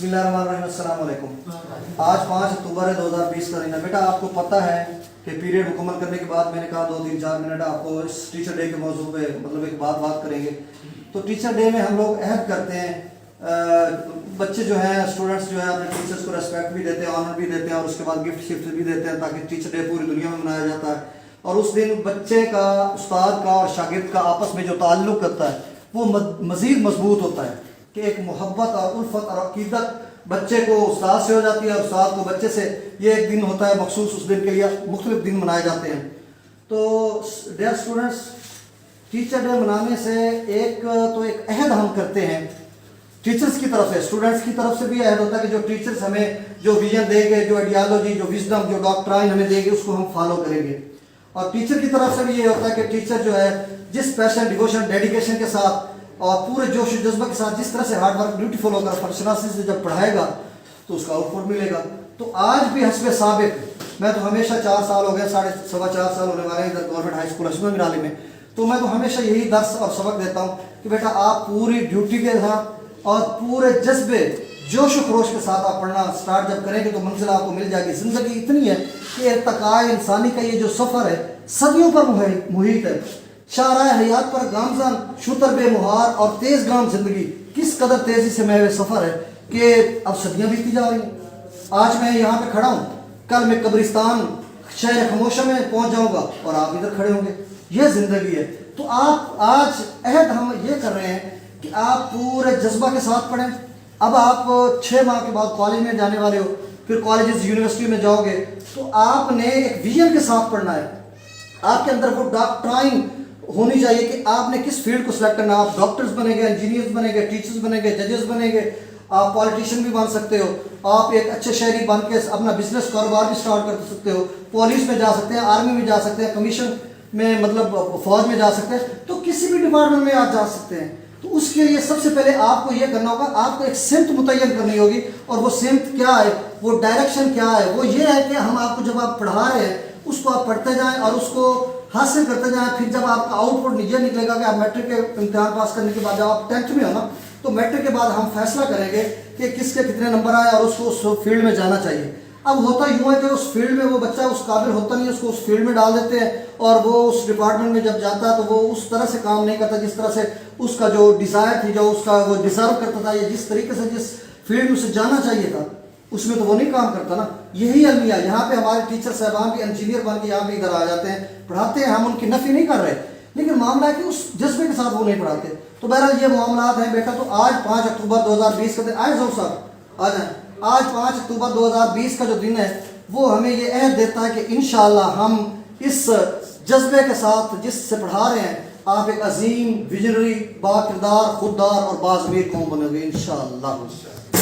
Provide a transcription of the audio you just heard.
बिस्मिल्लाहिर्रहमानिर्रहीम, अस्सलाम वालेकुम। आज 5 अक्टूबर है 2020 का दिन है। बेटा आपको पता है कि पीरियड मुकम्मल करने के बाद मैंने कहा 2-3-4 मिनट आपको इस टीचर डे के मौजू पे मतलब एक बात करेंगे। तो टीचर डे में हम लोग अहद करते हैं, बच्चे जो हैं स्टूडेंट्स जो हैं अपने टीचर्स को रेस्पेक्ट भी देते हैं, ऑनर भी देते हैं और उसके बाद गिफ्ट शिफ्ट भी देते हैं ताकि टीचर डे पूरी दुनिया में मनाया जाता है। और उस दिन बच्चे का, उस्ताद का और शागिर्द का आपस में जो ताल्लुक़ होता है वो मज़ीद मजबूत होता है कि एक मोहब्बत और उल्फत और अकीदत बच्चे को उस्ताद से हो जाती है और उस्ताद को बच्चे से। ये एक दिन होता है मखसूस, उस दिन के लिए मुख्तलिफ दिन मनाए जाते हैं। तो डियर स्टूडेंट्स, टीचर डे मनाने से एक अहद हम करते हैं टीचर्स की तरफ से, स्टूडेंट्स की तरफ से भी अहद होता है कि जो टीचर्स हमें जो विजन देंगे, जो आइडियालॉजी, जो विजडम, जो डॉक्ट्राइन हमें देंगे उसको हम फॉलो करेंगे। और टीचर की तरफ से भी ये होता है कि टीचर जो है जिस पैशन, डिवोशन, डेडिकेशन के साथ और पूरे जोश जज्बा के साथ जिस तरह से हार्ड वर्क, ड्यूटी फॉलो कर फंक्शनालिटी से जब पढ़ाएगा तो उसका आउटपुट मिलेगा। तो आज भी हस्बे साबिक, मैं तो हमेशा 4 साल हो गए, 4.25 साल होने वाले हैं इधर गवर्नमेंट हाई स्कूल हस्बे मिराली में, तो मैं तो हमेशा यही दर्स और सबक देता हूँ कि बेटा आप पूरी ड्यूटी के साथ और पूरे जज्बे, जोश खरोश के साथ आप पढ़ना स्टार्ट जब करेंगे तो मंजिल आपको मिल जाएगी। ज़िंदगी इतनी है कि इर्तिका इंसानी का ये जो सफ़र है सदियों पर मुहित है। शाहराह हयात पर गामजान शुतर बेमुहार और तेज़ गाम ज़िंदगी किस कदर तेज़ी से महवे सफ़र है कि अब सदियाँ बीती जा रही हैं। आज मैं यहाँ पे खड़ा हूँ, कल मैं कब्रिस्तान शहर खमोशा में पहुँच जाऊँगा और आप इधर खड़े होंगे। यह ज़िंदगी है। तो आप आज अहद हम ये कर रहे हैं कि आप पूरे जज्बा के साथ पढ़ें। अब आप 6 माह के बाद कॉलेज में जाने वाले हो, फिर कॉलेज यूनिवर्सिटी में जाओगे, तो आपने एक विजन के साथ पढ़ना है। आपके अंदर वो डॉक्ट्राइन होनी चाहिए कि आपने किस फील्ड को सिलेक्ट करना है। आप डॉक्टर्स बनेंगे, इंजीनियर्स बनेंगे, टीचर्स बनेंगे, जजेस बनेंगे, आप पॉलिटिशियन भी बन सकते हो, आप एक अच्छे शहरी बन के अपना बिजनेस कारोबार भी स्टार्ट कर सकते हो, पुलिस में जा सकते हैं, आर्मी में जा सकते हैं, कमीशन में मतलब फौज में जा सकते हैं, तो किसी भी डिपार्टमेंट में आप जा सकते हैं। तो उसके लिए सबसे पहले आपको ये करना होगा, आपको एक सिमत मुतय्यन करनी होगी। और वो सिमत क्या है, वो डायरेक्शन क्या है, वो ये है कि हम आपको जब आप पढ़ा रहे हैं उसको आप पढ़ते जाएं और उसको हासिल करते जाएं। फिर जब आपका आउटपुट ये निकलेगा कि आप मैट्रिक के इम्तिहान पास करने के बाद जब आप 10th में हो ना, तो मैट्रिक के बाद हम फैसला करेंगे कि किसके कितने नंबर आए और उसको उस फील्ड में जाना चाहिए। अब होता यूँ है कि उस फील्ड में वो बच्चा उस काबिल होता नहीं है, उसको उस फील्ड में डाल देते हैं और वो उस डिपार्टमेंट में जब जाता है तो वो उस तरह से काम नहीं करता जिस तरह से उसका जो डिज़ायर थी, जो उसका वो डिज़र्व करता था, या जिस तरीके से जिस फील्ड में उसे जाना चाहिए था उसमें तो वो नहीं काम करता ना। यही अलमिया यहाँ पे हमारे टीचर साहबान भी इंजीनियर बन के यहाँ भी इधर आ जाते हैं, पढ़ाते हैं, हम उनकी नफ़ी नहीं कर रहे, लेकिन मामला है कि उस जज्बे के साथ वो नहीं पढ़ाते। तो बहरहाल ये मामलात हैं बेटा। तो आज 5 अक्टूबर 2020 का दिन, आए जरूर साहब आ जाए, आज 5 अक्टूबर 2020 का जो दिन है वो हमें ये अहद देता है कि इंशाअल्लाह हम इस जज्बे के साथ जिससे पढ़ा रहे हैं आप एक अजीम, विजनरी, बाकिरदार, खुददार और बाज़मीर कौम बनोगे इंशाअल्लाह।